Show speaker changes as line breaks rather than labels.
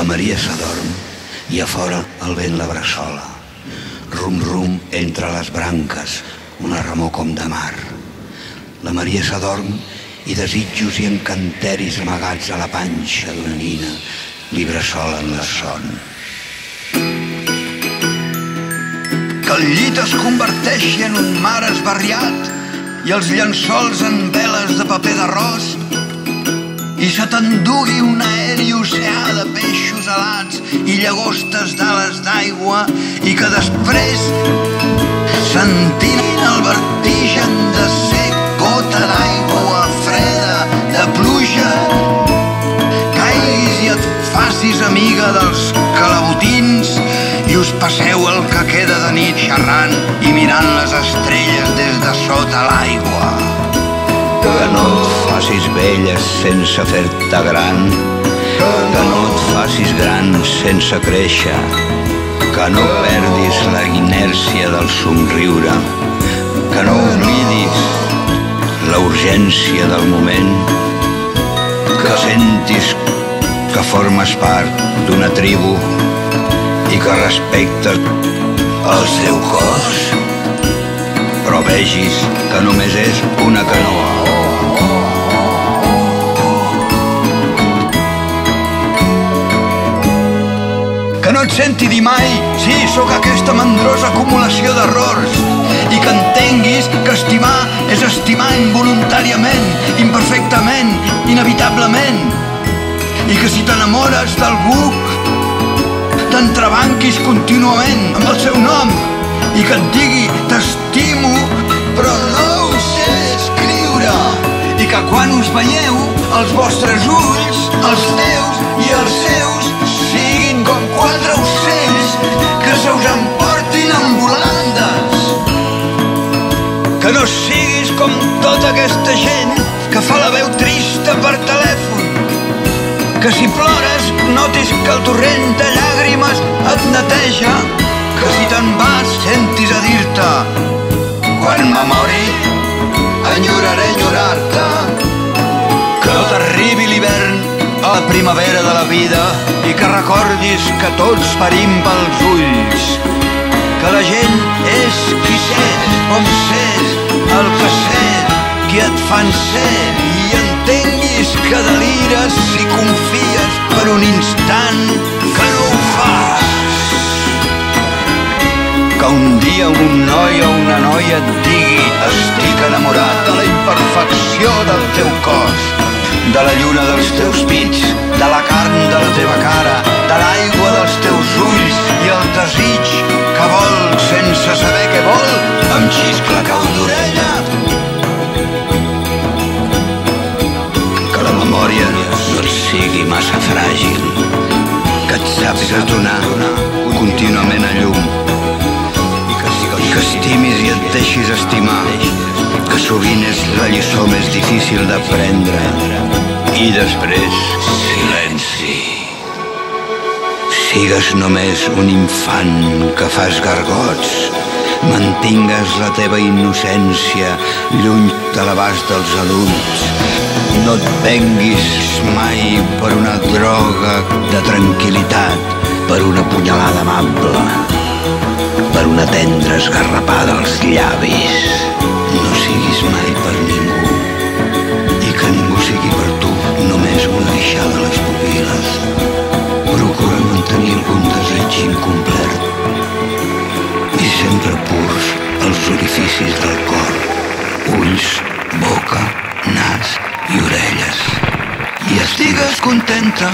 Maria s'adorm i a fora el vent la bressola. Rum-rum entre les branques, una remor com de mar. La Maria s'adorm i desitjos i encanteris amagats a la panxa d'una nina li bressolen la son. Que el llit es converteixi en un mar esbarriat i els llençols en veles de paper d'arròs i se t'endugui un aeri oceà de peixos alats i llagostes d'ales d'aigua i que després, sentint el vertigen de ser gota d'aigua freda, de pluja, caiguis i et facis amiga dels calabotins i us passeu el que queda de nit xerrant i mirant les estrelles des de sota l'aigua. Que no et facis vella sense fer-te gran, que no et facis gran sense créixer, que no perdis la inèrcia del somriure, que no oblidis la urgència del moment, que sentis que formes part d'una tribu i que respectes el seu cos, però vegis que només és una canoa. Que no et senti dir mai, sí, sóc aquesta mandrosa acumulació d'errors, i que entenguis que estimar és estimar involuntàriament, imperfectament, inevitablement, i que si t'enamores d'algú t'entrebanquis contínuament amb el seu nom i que et digui t'estimo però no ho sé escriure i que quan us veieu els vostres ulls, els teus i els seus siguin com quatre ocells que se us emportin en volandes, que no siguis com tota aquesta gent que fa la veu trista per telèfon, que si plores notis que el torrent de llàgrimes et neteja, que si te'n vas sentis a dir-te quan me mori enyoraré enyorar-te, que no t'arribi l'hivern a la primavera de la vida i que recordis que tots parim pels ulls, que la gent és qui sés, on sés, el que sés, qui et fan ser i entenguis que delires si confies per un instant que no ho fas, que un dia un noi o una noia et digui estic enamorat de la imperfecció del teu cos, de la lluna dels teus pits, de la carn de la teva cara, de l'aigua dels teus ulls i el desig que vol sense saber què vol em xiscla cau d'orella, que la memòria no et sigui massa fràgil, que et sàpigues donar contínuament a llum i que estimis i et deixis estimar, que sovint és la lliçó més difícil d'aprendre. I després, silenci. Sigues només un infant que fas gargots, mantingues la teva innocència lluny de l'abast dels adults, no et venguis mai per una droga de tranquil·litat, per una punyalada amable, per una tendra esgarrapada als llavis. No siguis mai per ningú i que ningú sigui per tu només una guixada a les pupil·les. Procura mantenir algun desig incomplert i sempre purs els orificis del cor, ulls, boca, nas i orelles. I estigues contenta